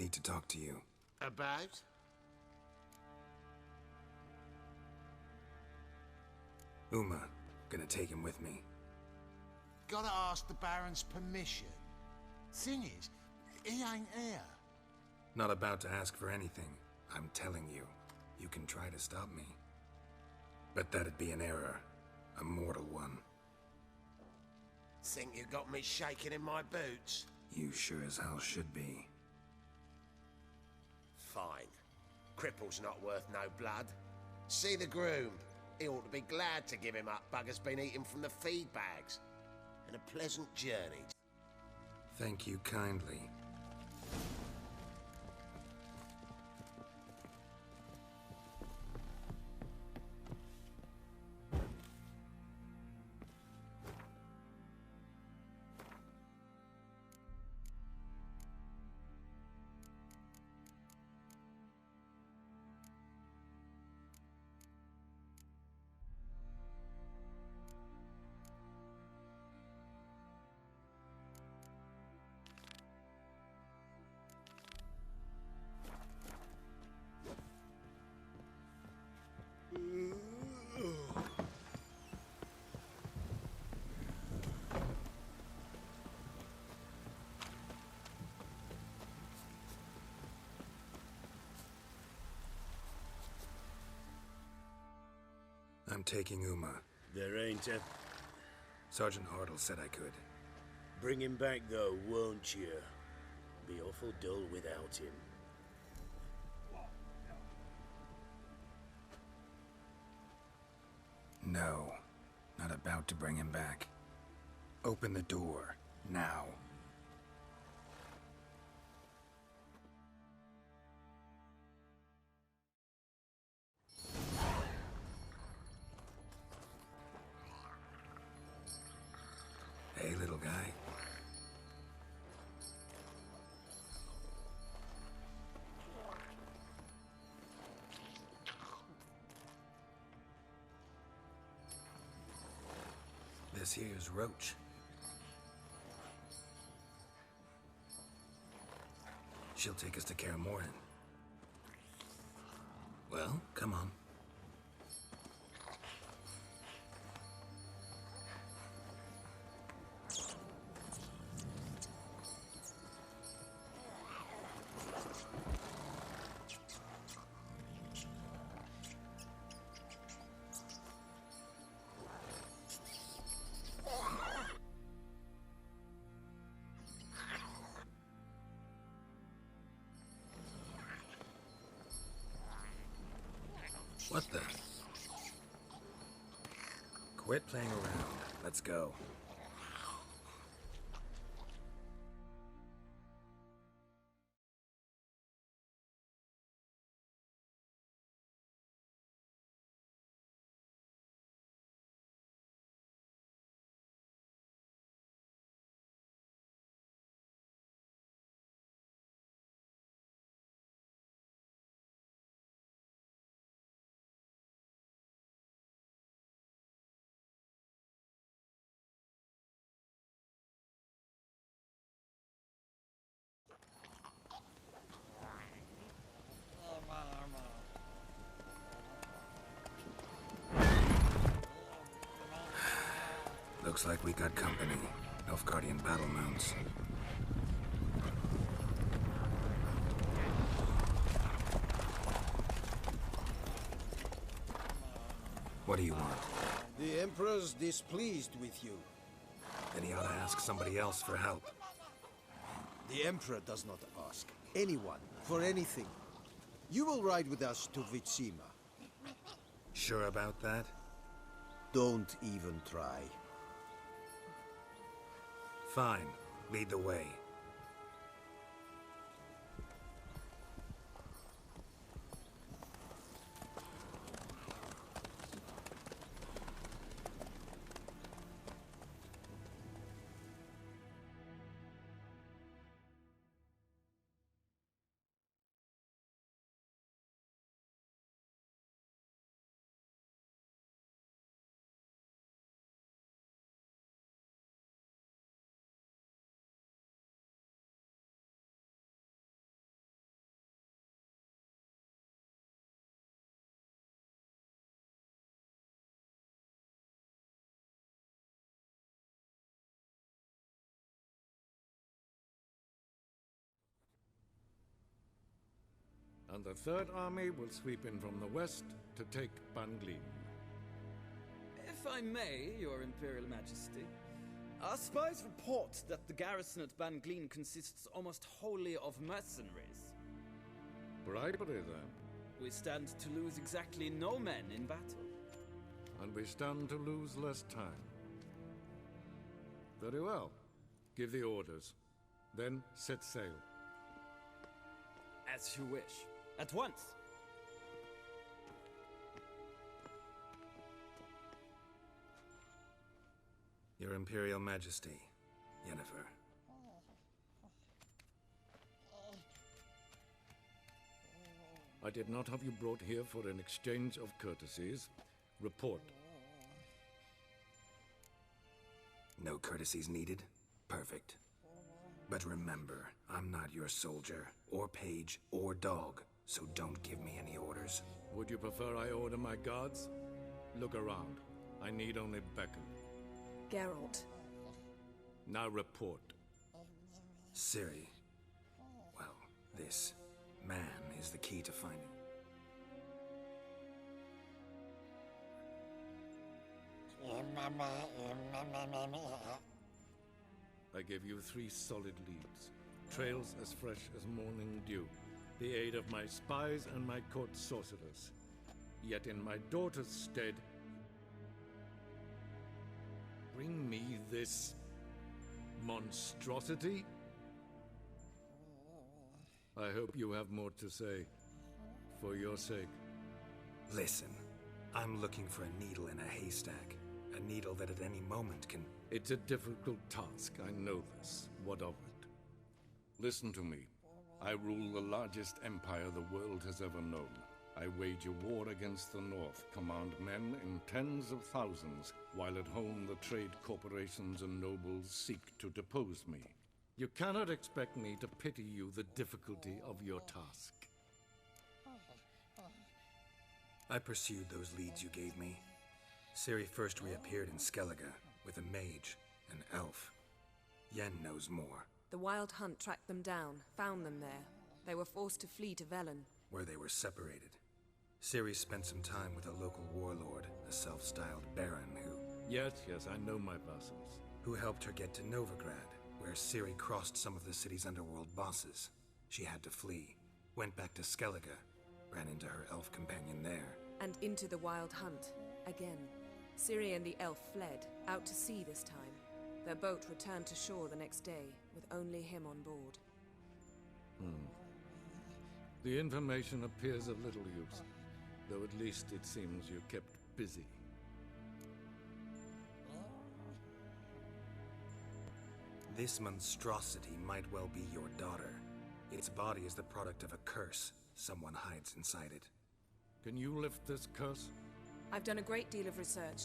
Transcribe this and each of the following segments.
Need to talk to you. About? Uma. Gonna take him with me. Gotta ask the Baron's permission. Thing is, he ain't here. Not about to ask for anything. I'm telling you. You can try to stop me. But that'd be an error. A mortal one. Think you got me shaking in my boots? You sure as hell should be. Fine. Cripple's not worth no blood. See the groom. He ought to be glad to give him up. Bugger's been eating from the feed bags. And a pleasant journey. Thank you kindly. I'm taking Uma. There ain't a... Sergeant Hartle said I could. Bring him back, though, won't you? Be awful dull without him. No. Not about to bring him back. Open the door. Now. Hey, little guy. This here's Roach. She'll take us to Kaer Morhen. Well, come on. What the? Quit playing around. Let's go. Looks like we got company. Nilfgaardian battle mounts. What do you want? The Emperor's displeased with you. Then he ought to ask somebody else for help. The Emperor does not ask anyone for anything. You will ride with us to Vitsima. Sure about that? Don't even try. Fine. Lead the way. and the Third Army will sweep in from the west to take Banglin. If I may, Your Imperial Majesty, our spies report that the garrison at Banglin consists almost wholly of mercenaries. Bribery, then. We stand to lose exactly no men in battle. And we stand to lose less time. Very well. Give the orders. Then set sail. As you wish. At once! Your Imperial Majesty, Yennefer. I did not have you brought here for an exchange of courtesies. Report. No courtesies needed? Perfect. But remember, I'm not your soldier, or page, or dog, so don't give me any orders. Would you prefer I order my guards? Look around. I need only beckon. Geralt. Now report. Ciri. Well, this man is the key to finding. I give you 3 solid leads. Trails as fresh as morning dew. The aid of my spies and my court sorcerers. Yet in my daughter's stead, bring me this monstrosity? I hope you have more to say. For your sake. Listen, I'm looking for a needle in a haystack. A needle that at any moment can... It's a difficult task, I know this. What of it? Listen to me. I rule the largest empire the world has ever known. I wage a war against the North, command men in tens of thousands, while at home the trade corporations and nobles seek to depose me. You cannot expect me to pity you the difficulty of your task. I pursued those leads you gave me. Ciri first reappeared in Skellige with a mage, an elf. Yen knows more. The Wild Hunt tracked them down, found them there. They were forced to flee to Velen. Where they were separated. Ciri spent some time with a local warlord, a self-styled baron Yes, I know my vassals. who helped her get to Novigrad, where Ciri crossed some of the city's underworld bosses. She had to flee, went back to Skellige, ran into her elf companion there. And into the Wild Hunt, again. Ciri and the elf fled, out to sea this time. Their boat returned to shore the next day, with only him on board. The information appears of little use, though at least it seems you kept busy. This monstrosity might well be your daughter. Its body is the product of a curse. Someone hides inside it. Can you lift this curse? I've done a great deal of research,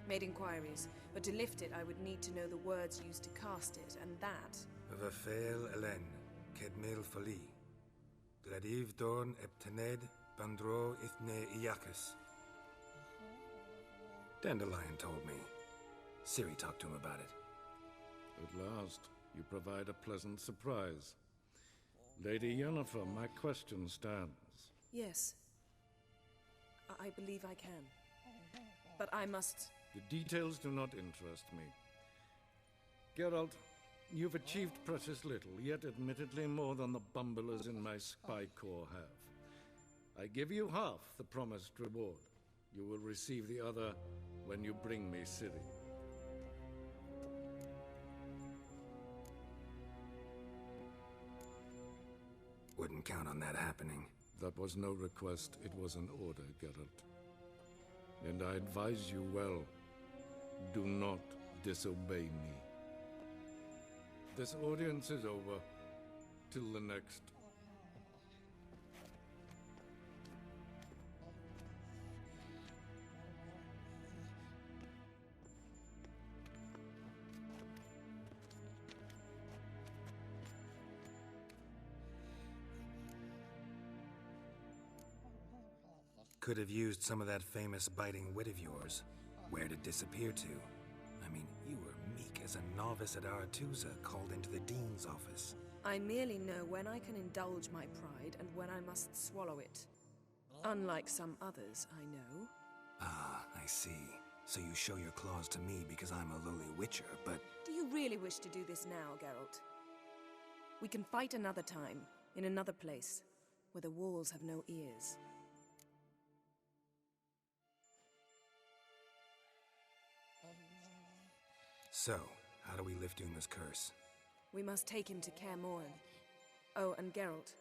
made inquiries, but to lift it I would need to know the words used to cast it, and that... Vafael Elen, Kedmil Fali. Gladiv Dorn Eptened, Bandro Ithne Iacus. Dandelion told me. Ciri talked to him about it. At last, you provide a pleasant surprise. Lady Yennefer, my question stands. Yes. I believe I can. But I must... The details do not interest me. Geralt, you've achieved precious little, yet admittedly more than the bumblers in my spy corps have. I give you half the promised reward. You will receive the other when you bring me Ciri. Wouldn't count on that happening. That was no request, it was an order, Geralt. And I advise you well, do not disobey me. This audience is over, till the next. Could have used some of that famous biting wit of yours. Where'd it disappear to? I mean, you were meek as a novice at Aretusa called into the dean's office. I merely know when I can indulge my pride and when I must swallow it. Unlike some others I know. Ah, I see. So you show your claws to me because I'm a lowly witcher, but... Do you really wish to do this now, Geralt? We can fight another time, in another place, where the walls have no ears. So, how do we lift Uma's curse? We must take him to Kaer Morhen. Oh, and Geralt,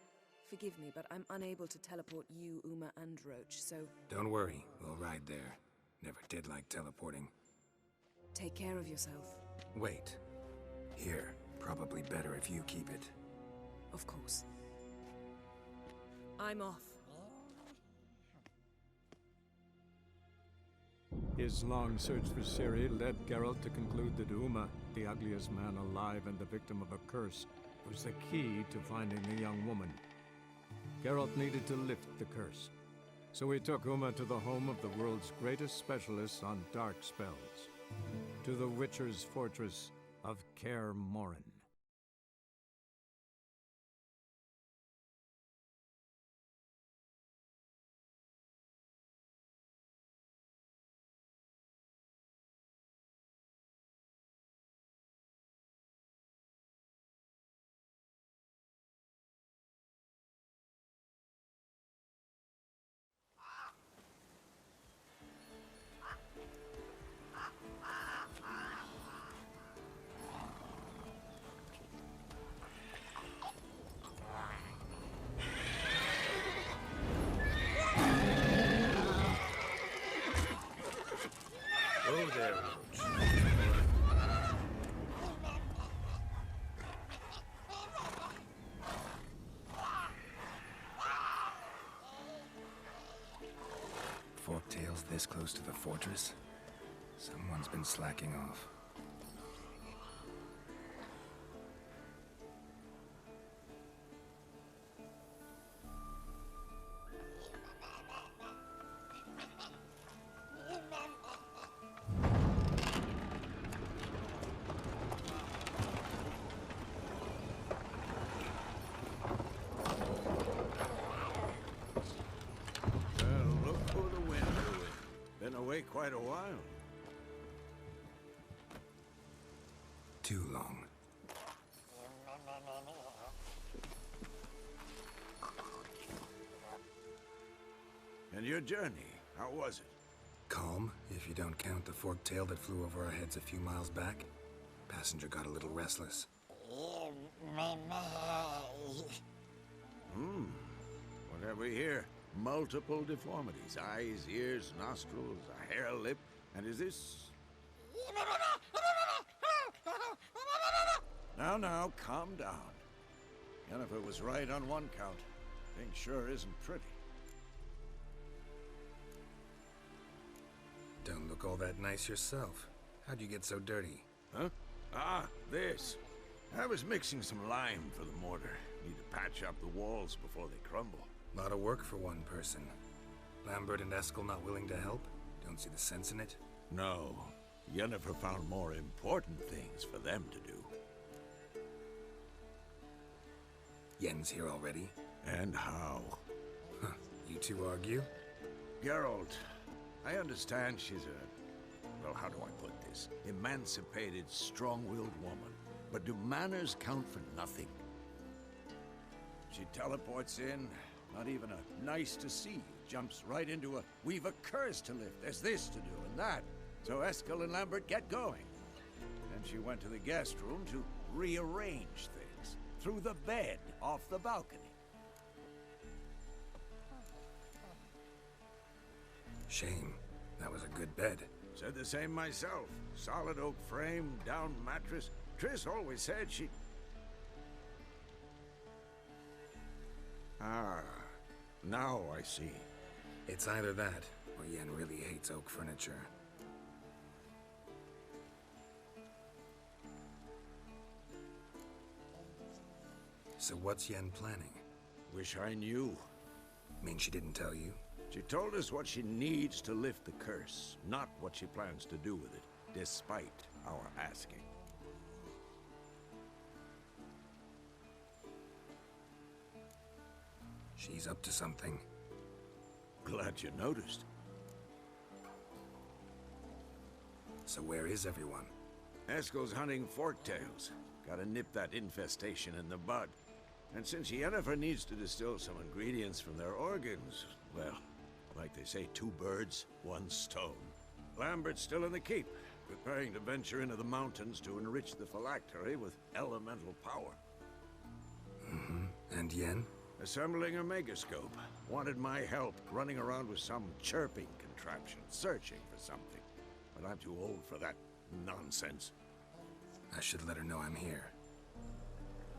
forgive me, but I'm unable to teleport you, Uma, and Roach, so... Don't worry, we'll ride there. Never did like teleporting. Take care of yourself. Wait. Here, probably better if you keep it. Of course. I'm off. His long search for Ciri led Geralt to conclude that Uma, the ugliest man alive and the victim of a curse, was the key to finding the young woman. Geralt needed to lift the curse, so he took Uma to the home of the world's greatest specialists on dark spells, to the Witcher's fortress of Kaer Morhen. Oh there, Roach. Forktail's this close to the fortress? Someone's been slacking off. Away quite a while. Too long. And your journey, how was it? Calm, if you don't count the forktail that flew over our heads a few miles back. Passenger got a little restless. What have we here? Multiple deformities. Eyes, ears, nostrils, a hair lip. And is this... Now, calm down. Yennefer was right on one count. Thing sure isn't pretty. Don't look all that nice yourself. How'd you get so dirty? Huh? Ah, this. I was mixing some lime for the mortar. Need to patch up the walls before they crumble. Lot of work for one person. Lambert and Eskel not willing to help? Don't see the sense in it? No. Yennefer found more important things for them to do. Yen's here already? And how? Huh. You two argue? Geralt, I understand she's a... well, how do I put this? Emancipated, strong-willed woman. But do manners count for nothing? She teleports in, not even a nice to see you, jumps right into a, we've a curse to lift, there's this to do and that. So Eskel and Lambert get going. Then she went to the guest room to rearrange things. Through the bed, off the balcony. Shame. That was a good bed. Said the same myself. Solid oak frame, down mattress. Triss always said she... Ah, now I see. It's either that, or Yen really hates oak furniture. So what's Yen planning? Wish I knew. Mean she didn't tell you? She told us what she needs to lift the curse, not what she plans to do with it, despite our asking. She's up to something. Glad you noticed. So where is everyone? Eskel's hunting forktails. Gotta nip that infestation in the bud. And since Yennefer needs to distill some ingredients from their organs, well, like they say, 2 birds, 1 stone. Lambert's still in the keep, preparing to venture into the mountains to enrich the phylactery with elemental power. And Yen? Assembling a megascope. Wanted my help running around with some chirping contraption, searching for something. But I'm too old for that nonsense. I should let her know I'm here.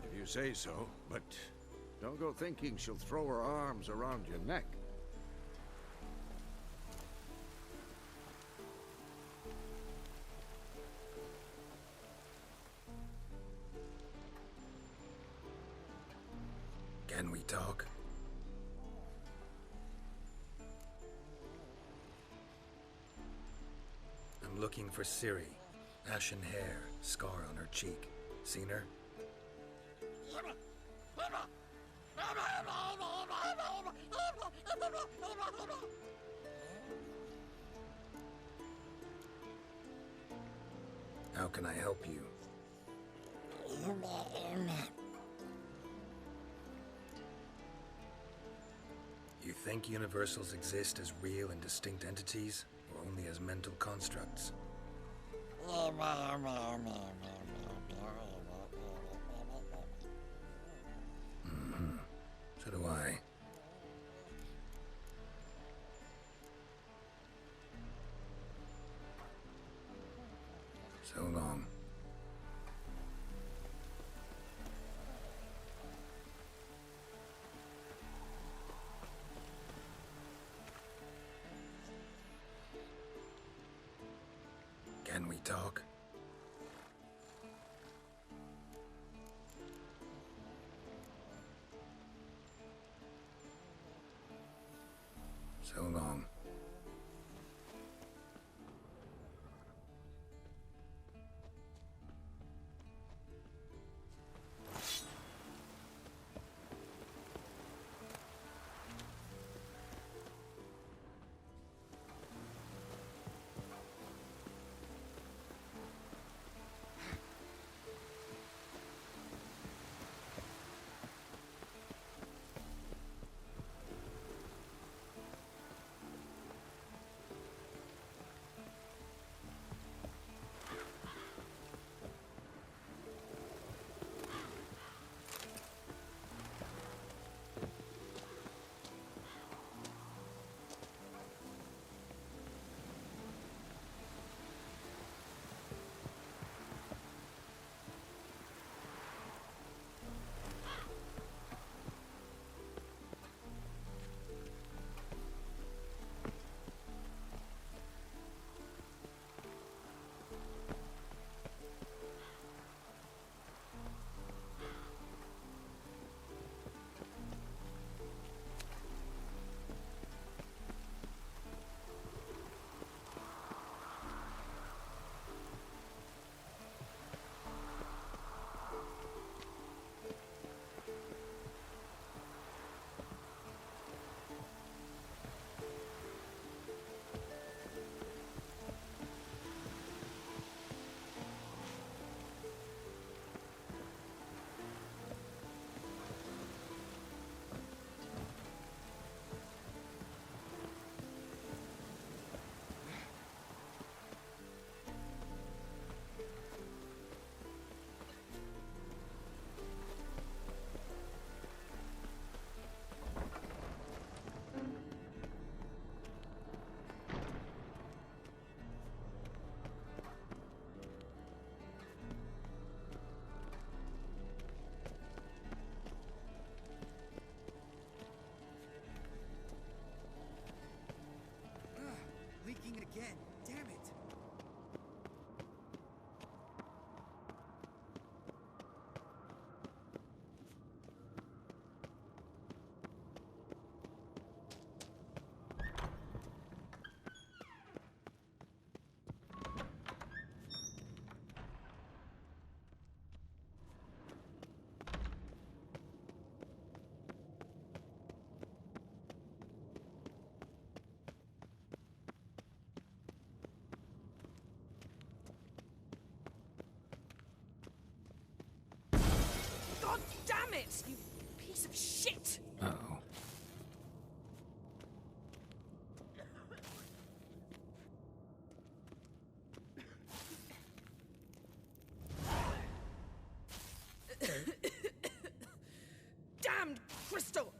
If you say so, but don't go thinking she'll throw her arms around your neck. Can we talk? I'm looking for Ciri. Ashen hair, scar on her cheek. Seen her? How can I help you? You think universals exist as real and distinct entities, or only as mental constructs? So do I. So long. Can we talk? So long. Damn it, you piece of shit! Uh-oh. Damned crystal!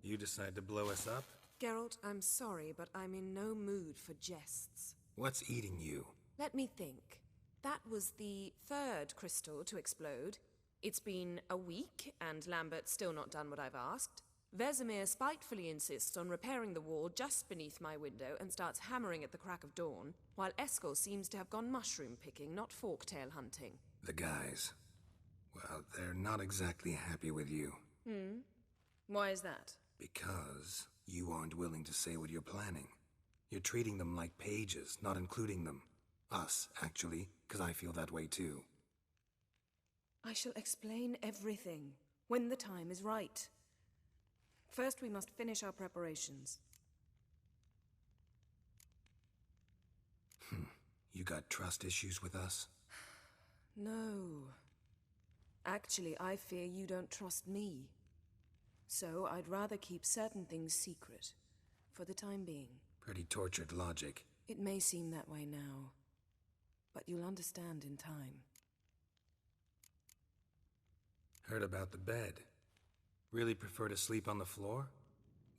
You decide to blow us up? Geralt, I'm sorry, but I'm in no mood for jests. What's eating you? Let me think. That was the third crystal to explode. It's been a week, and Lambert's still not done what I've asked. Vesemir spitefully insists on repairing the wall just beneath my window and starts hammering at the crack of dawn, while Eskel seems to have gone mushroom picking, not forktail hunting. The guys. Well, they're not exactly happy with you. Why is that? Because you aren't willing to say what you're planning. You're treating them like pages, not including them. Us, actually, because I feel that way too. I shall explain everything, when the time is right. First, we must finish our preparations. You got trust issues with us? No. Actually, I fear you don't trust me. So, I'd rather keep certain things secret, for the time being. Pretty tortured logic. It may seem that way now, but you'll understand in time. Heard about the bed. Really prefer to sleep on the floor?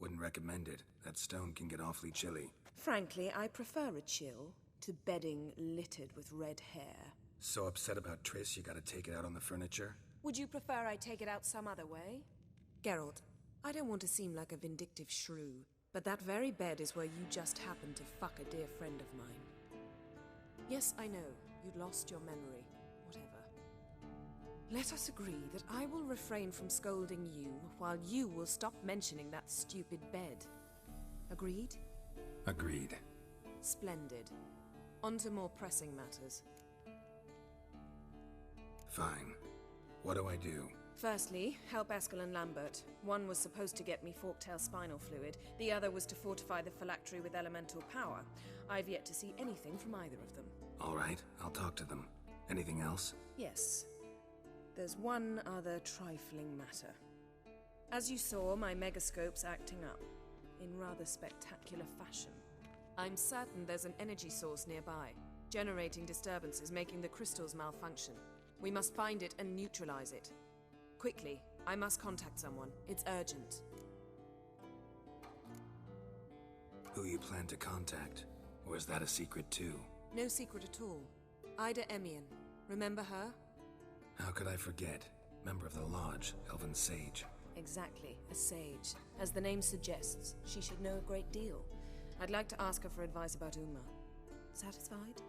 Wouldn't recommend it. That stone can get awfully chilly. Frankly, I prefer a chill to bedding littered with red hair. So upset about Triss you gotta take it out on the furniture? Would you prefer I take it out some other way? Geralt, I don't want to seem like a vindictive shrew, but that very bed is where you just happened to fuck a dear friend of mine. Yes, I know, you'd lost your memory. Whatever. Let us agree that I will refrain from scolding you, while you will stop mentioning that stupid bed. Agreed? Agreed. Splendid. On to more pressing matters. Fine. What do I do? Firstly, help Eskel and Lambert. One was supposed to get me forktail spinal fluid, the other was to fortify the phylactery with elemental power. I've yet to see anything from either of them. All right, I'll talk to them. Anything else? Yes. There's one other trifling matter. As you saw, my megascope's acting up, in rather spectacular fashion. I'm certain there's an energy source nearby, generating disturbances, making the crystals malfunction. We must find it and neutralize it. Quickly, I must contact someone. It's urgent. Who you plan to contact? Or is that a secret too? No secret at all. Ida Emhyr. Remember her? How could I forget? Member of the Lodge, Elven Sage. Exactly, a sage. As the name suggests, she should know a great deal. I'd like to ask her for advice about Uma. Satisfied?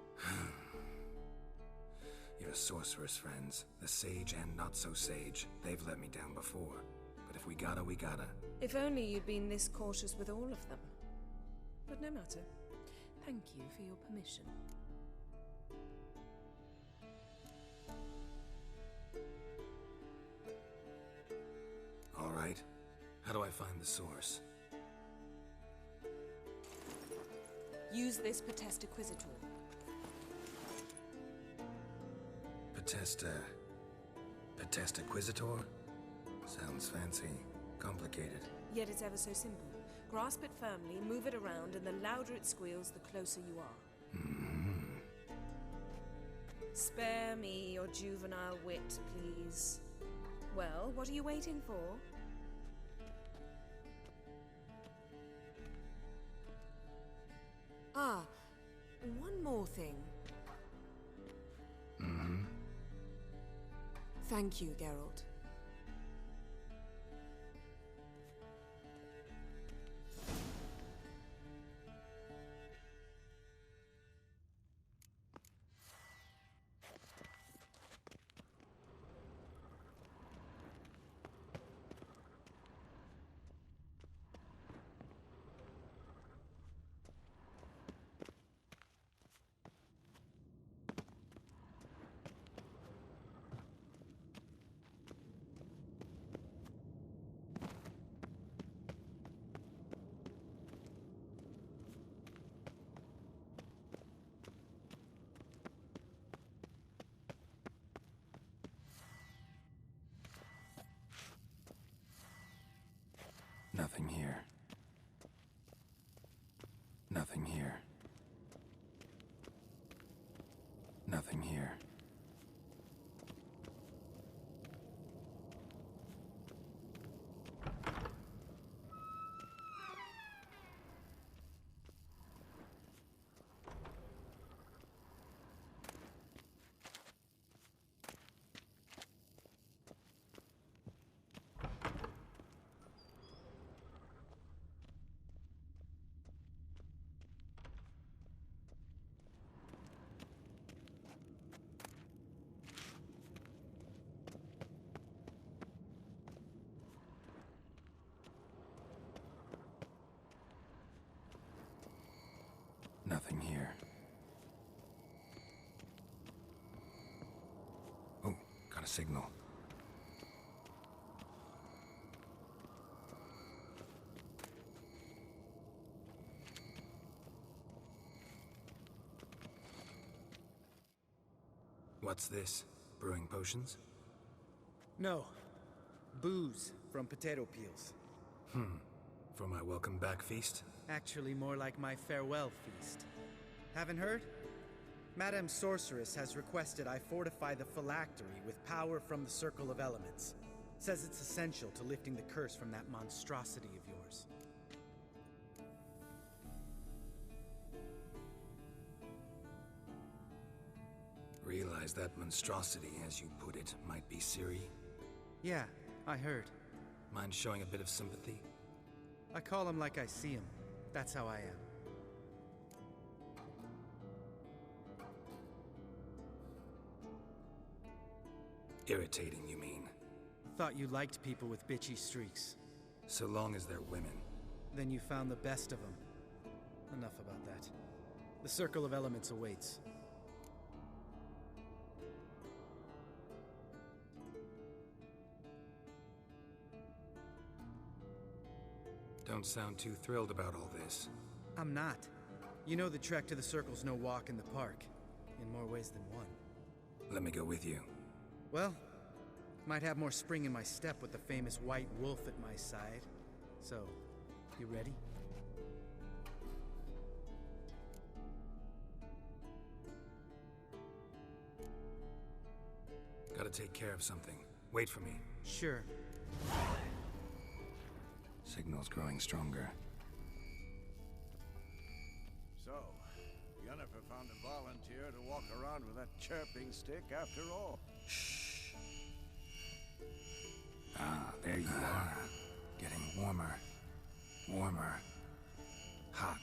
Your sorceress friends, the sage and not-so-sage, they've let me down before. But if we gotta, we gotta. If only you'd been this cautious with all of them. But no matter. Thank you for your permission. All right. How do I find the source? Use this Potesta Quisitor. Potesta Quisitor? Sounds fancy. Complicated. Yet it's ever so simple. Grasp it firmly, move it around, and the louder it squeals, the closer you are. Spare me your juvenile wit, please. Well, what are you waiting for? Ah, one more thing. Thank you, Geralt. Nothing here. Nothing here. Nothing here. Nothing here. Oh, got a signal. What's this? Brewing potions? No. Booze from potato peels. For my welcome back feast? Actually, more like my farewell feast. Haven't heard? Madame Sorceress has requested I fortify the phylactery with power from the Circle of Elements. Says it's essential to lifting the curse from that monstrosity of yours. Realize that monstrosity, as you put it, might be Ciri? Yeah, I heard. Mind showing a bit of sympathy? I call him like I see him. That's how I am. Irritating, you mean? Thought you liked people with bitchy streaks. So long as they're women. Then you found the best of them. Enough about that. The Circle of Elements awaits. Don't sound too thrilled about all this. I'm not. You know the trek to the Circle's no walk in the park. In more ways than one. Let me go with you. Well, might have more spring in my step with the famous White Wolf at my side. So, you ready? Gotta take care of something. Wait for me. Sure. Signal's growing stronger. So, Yennefer found a volunteer to walk around with that chirping stick after all. Shh. Ah, there you are. Getting warmer. Warmer. Hot.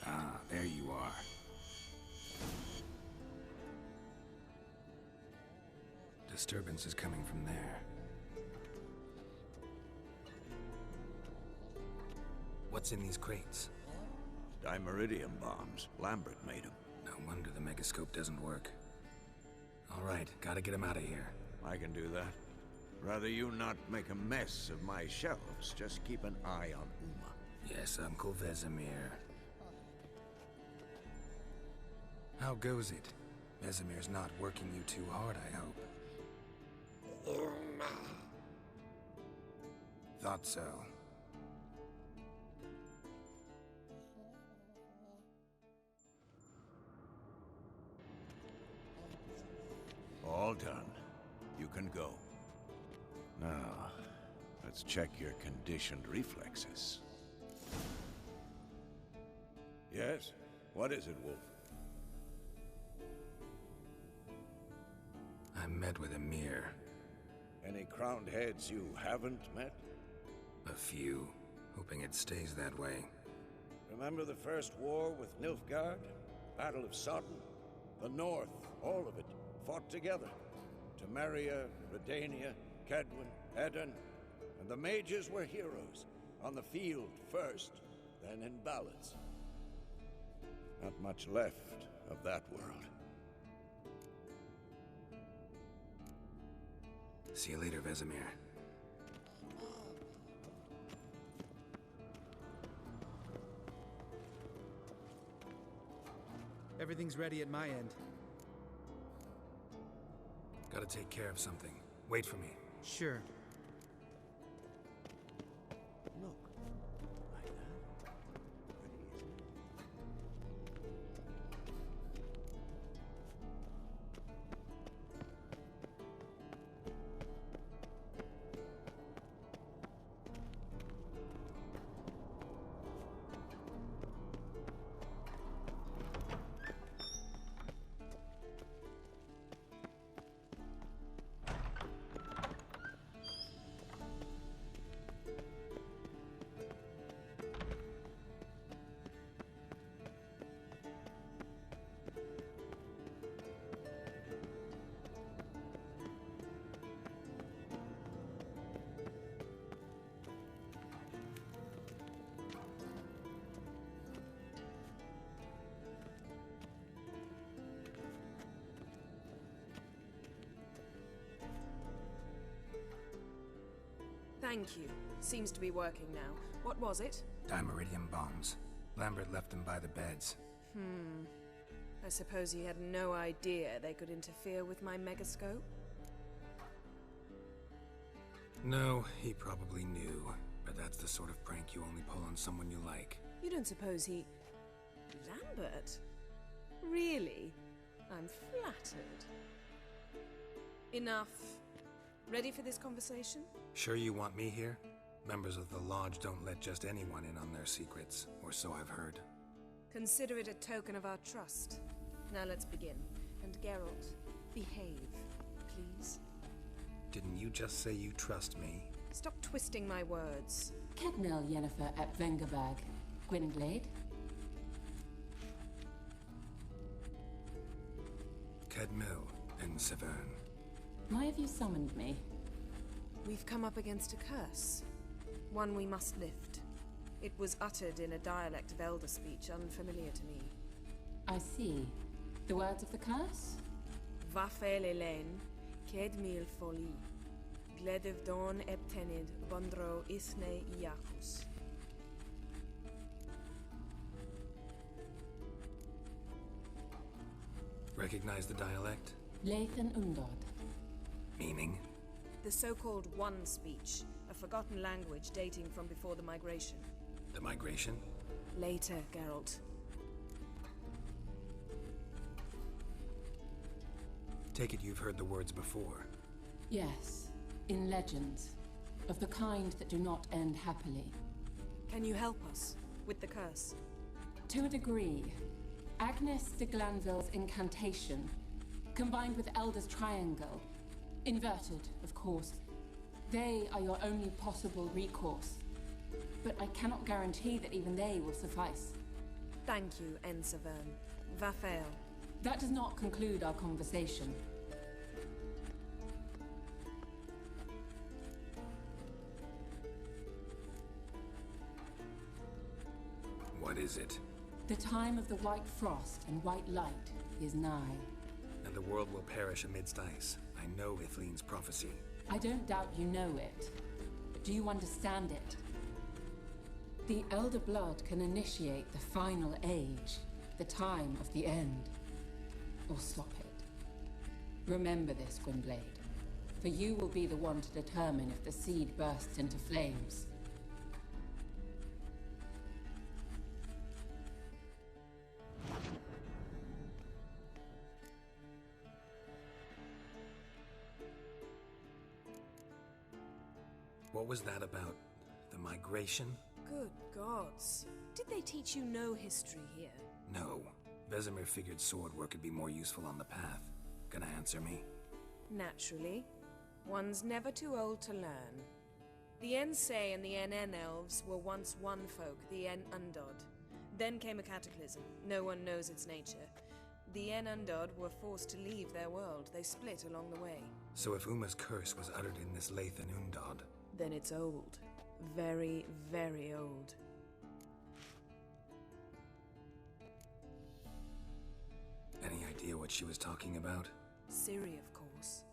Ah, there you are. Disturbance is coming from there. What's in these crates? Dimeridium bombs. Lambert made them. No wonder the megascope doesn't work. All right, gotta get him out of here. I can do that. Rather you not make a mess of my shelves. Just keep an eye on Uma. Yes, Uncle Vesemir. How goes it? Vesemir's not working you too hard, I hope. Thought so. All done. You can go. Now, let's check your conditioned reflexes. Yes? What is it, Wolf? I met with Emhyr. Any crowned heads you haven't met? A few. Hoping it stays that way. Remember the first war with Nilfgaard? Battle of Sodden? The North, all of it, fought together. Temeria, Redania, Kedwin, Edan, and the mages were heroes. On the field first, then in ballads. Not much left of that world. See you later, Vesemir. Everything's ready at my end. Gotta take care of something. Wait for me. Sure. Look, like that. Pretty, isn't it? Thank you. Seems to be working now. What was it? Dimeridium bombs. Lambert left them by the beds. I suppose he had no idea they could interfere with my megascope? No, he probably knew. But that's the sort of prank you only pull on someone you like. You don't suppose he... Lambert? Really? I'm flattered. Enough. Ready for this conversation? Sure you want me here? Members of the Lodge don't let just anyone in on their secrets, or so I've heard. Consider it a token of our trust. Now let's begin. And Geralt, behave, please. Didn't you just say you trust me? Stop twisting my words. Kednel Yennefer at Vengerberg, Gwynglade. Kedmil and Severn. Why have you summoned me? We've come up against a curse. One we must lift. It was uttered in a dialect of Elder speech unfamiliar to me. I see. The words of the curse? Vafel Elaine, Kedmil Foli, Gledev Don Eptenid, Bondro Isne Iakus. Recognize the dialect? Lathan Undod. Meaning? The so-called One speech, a forgotten language dating from before the migration. The migration? Later, Geralt. Take it you've heard the words before. Yes, in legends. Of the kind that do not end happily. Can you help us with the curse? To a degree. Agnes de Glanville's incantation, combined with Elder's triangle, inverted, of course. They are your only possible recourse. But I cannot guarantee that even they will suffice. Thank you, Severn. Vafel. That does not conclude our conversation. What is it? The time of the white frost and white light is nigh. And the world will perish amidst ice. I know Ithleen's prophecy. I don't doubt you know it. But do you understand it? The Elder Blood can initiate the final age, the time of the end. Or stop it. Remember this, Gwynblade. For you will be the one to determine if the seed bursts into flames. What was that about? The migration? Good gods. Did they teach you no history here? No. Vesemir figured sword work could be more useful on the path. Gonna answer me? Naturally. One's never too old to learn. The Ensei and the NN elves were once one folk, the En Undod. Then came a cataclysm. No one knows its nature. The En Undod were forced to leave their world. They split along the way. So if Uma's curse was uttered in this Lathan Undod, then it's old. Very, very old. any idea what she was talking about? Ciri, of course.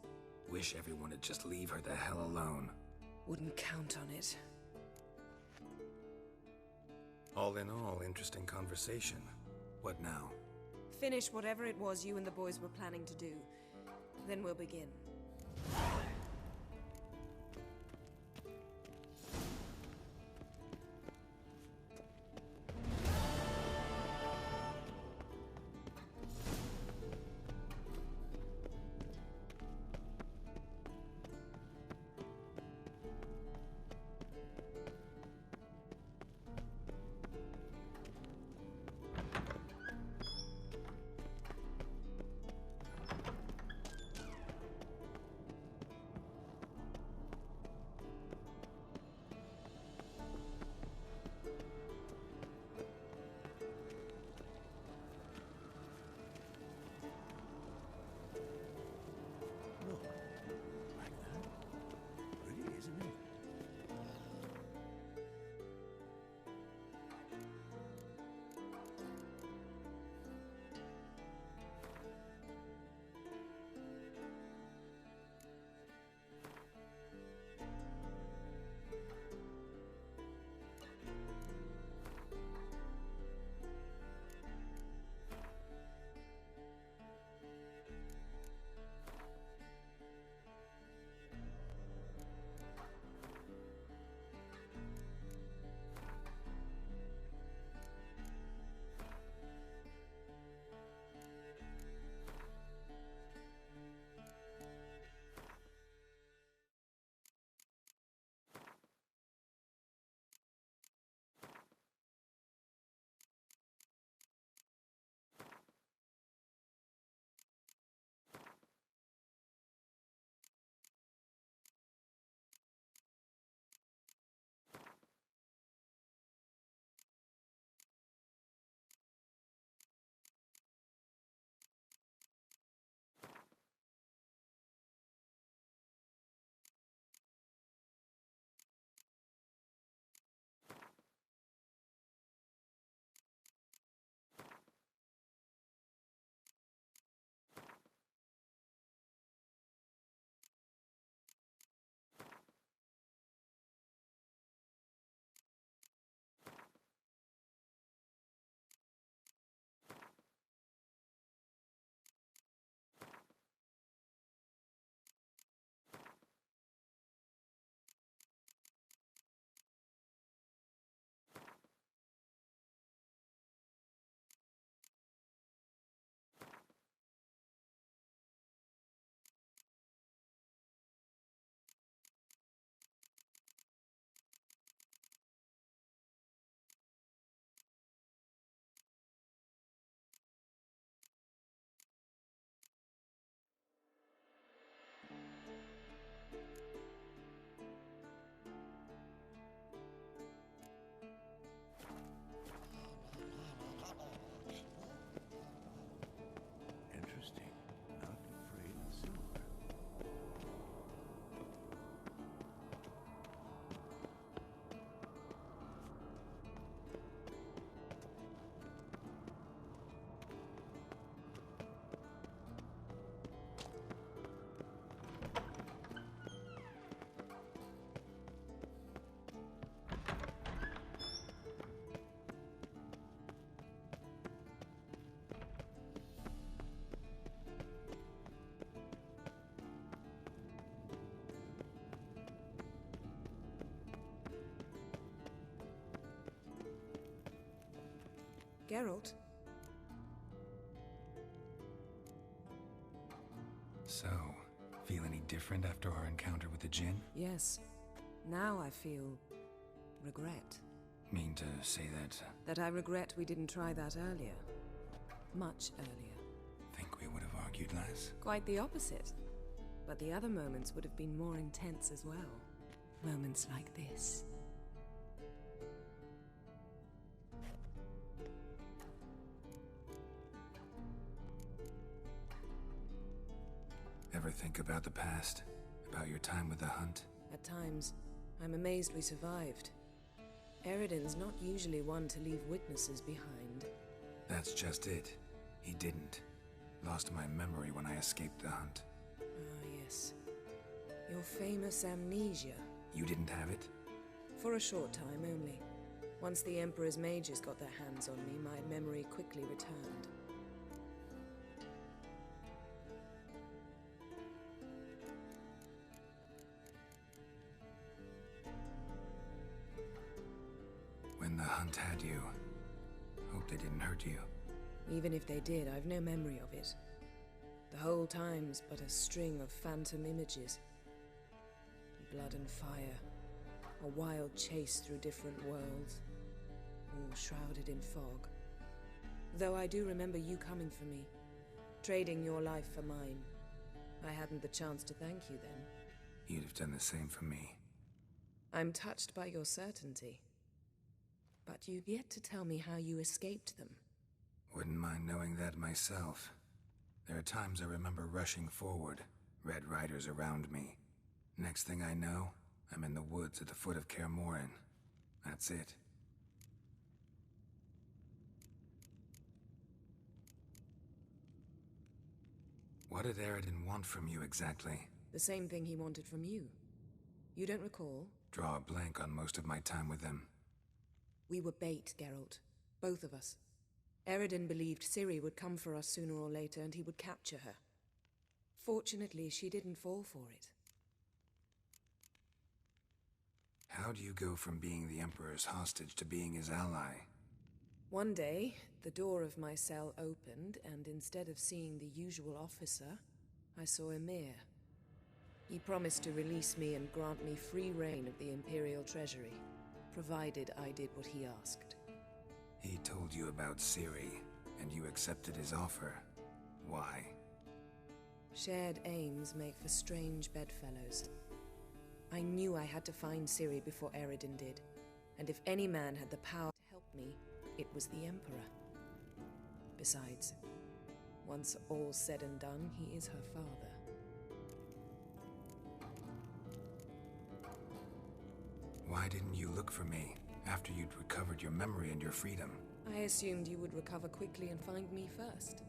Wish everyone would just leave her the hell alone. Wouldn't count on it. All in all, interesting conversation. What now? Finish whatever it was you and the boys were planning to do. Then we'll begin. Geralt? So, feel any different after our encounter with the Djinn? Yes. Now I feel regret. Mean to say that? That I regret we didn't try that earlier. Much earlier. Think we would have argued less? Quite the opposite. But the other moments would have been more intense as well. Moments like this. Ever think about the past? About your time with the Hunt? At times, I'm amazed we survived. Eridan's not usually one to leave witnesses behind. That's just it. He didn't. Lost my memory when I escaped the Hunt. Ah, yes. Your famous amnesia. You didn't have it? For a short time only. Once the Emperor's mages got their hands on me, my memory quickly returned. When the hunt had you, hope they didn't hurt you. Even if they did, I've no memory of it. The whole time's but a string of phantom images. Blood and fire. A wild chase through different worlds. All shrouded in fog. Though I do remember you coming for me. Trading your life for mine. I hadn't the chance to thank you then. You'd have done the same for me. I'm touched by your certainty. But you've yet to tell me how you escaped them. Wouldn't mind knowing that myself. There are times I remember rushing forward, Red Riders around me. Next thing I know, I'm in the woods at the foot of Kaer Morhen. That's it. What did Eredin want from you exactly? The same thing he wanted from you. You don't recall? Draw a blank on most of my time with him. We were bait, Geralt. Both of us. Eredin believed Ciri would come for us sooner or later and he would capture her. Fortunately, she didn't fall for it. How do you go from being the Emperor's hostage to being his ally? One day, the door of my cell opened, and instead of seeing the usual officer, I saw Emhyr. He promised to release me and grant me free reign of the Imperial Treasury, provided I did what he asked. He told you about Ciri, and you accepted his offer. Why? Shared aims make for strange bedfellows. I knew I had to find Ciri before Eredin did, and if any man had the power to help me, it was the Emperor. Besides, once all's said and done, he is her father. Why didn't you look for me, after you'd recovered your memory and your freedom? I assumed you would recover quickly and find me first.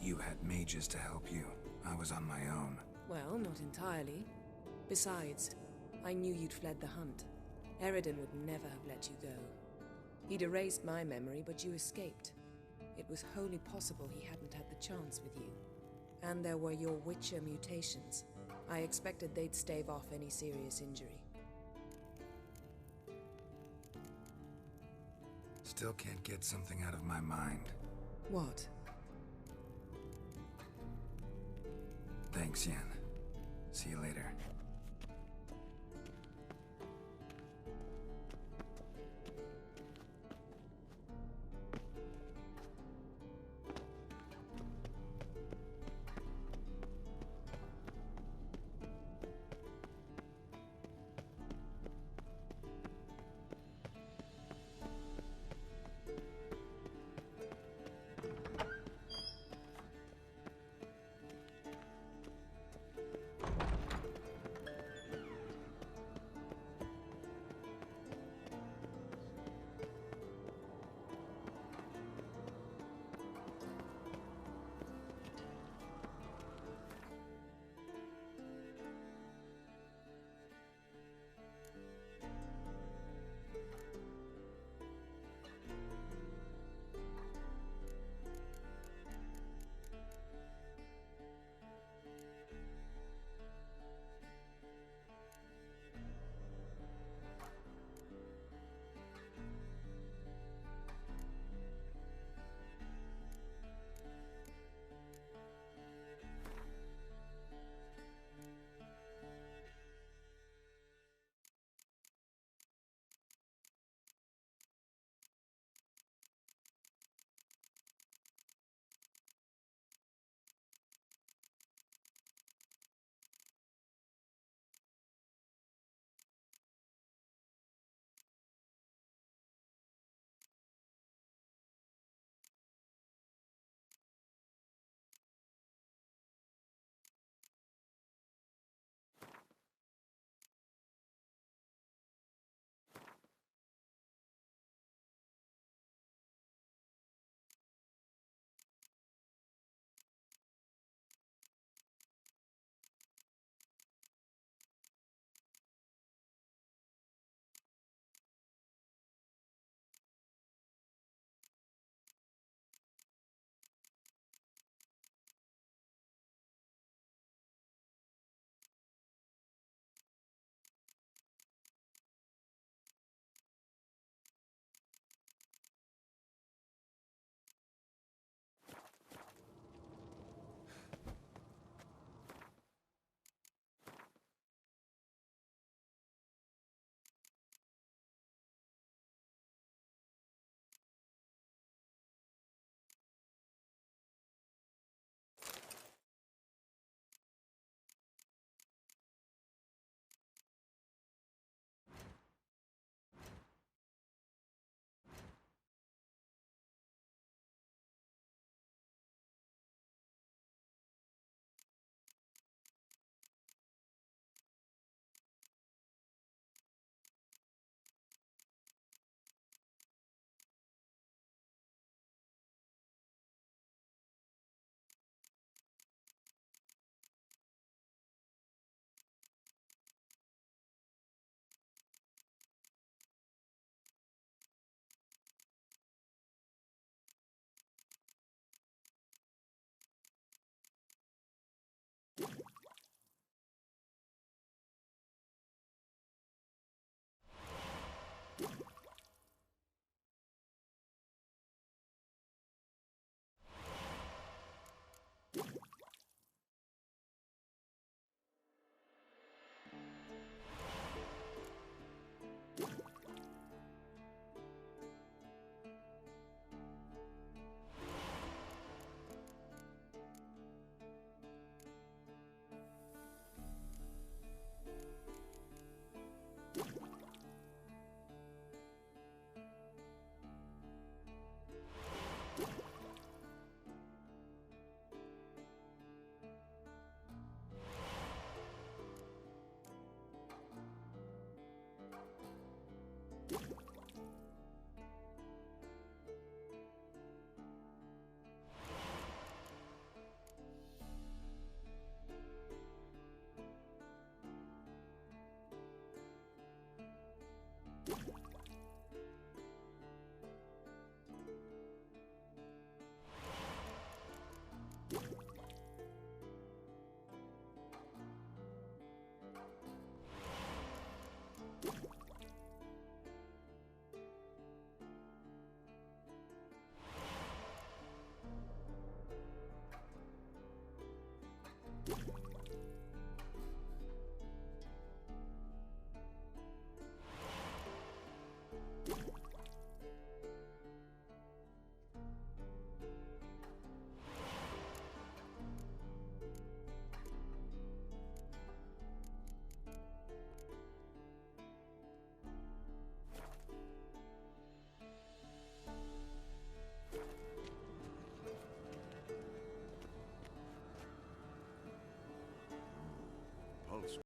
You had mages to help you. I was on my own. Well, not entirely. Besides, I knew you'd fled the hunt. Eredin would never have let you go. He'd erased my memory, but you escaped. It was wholly possible he hadn't had the chance with you. And there were your Witcher mutations. I expected they'd stave off any serious injury. Still can't get something out of my mind. What? Thanks, Yen. See you later.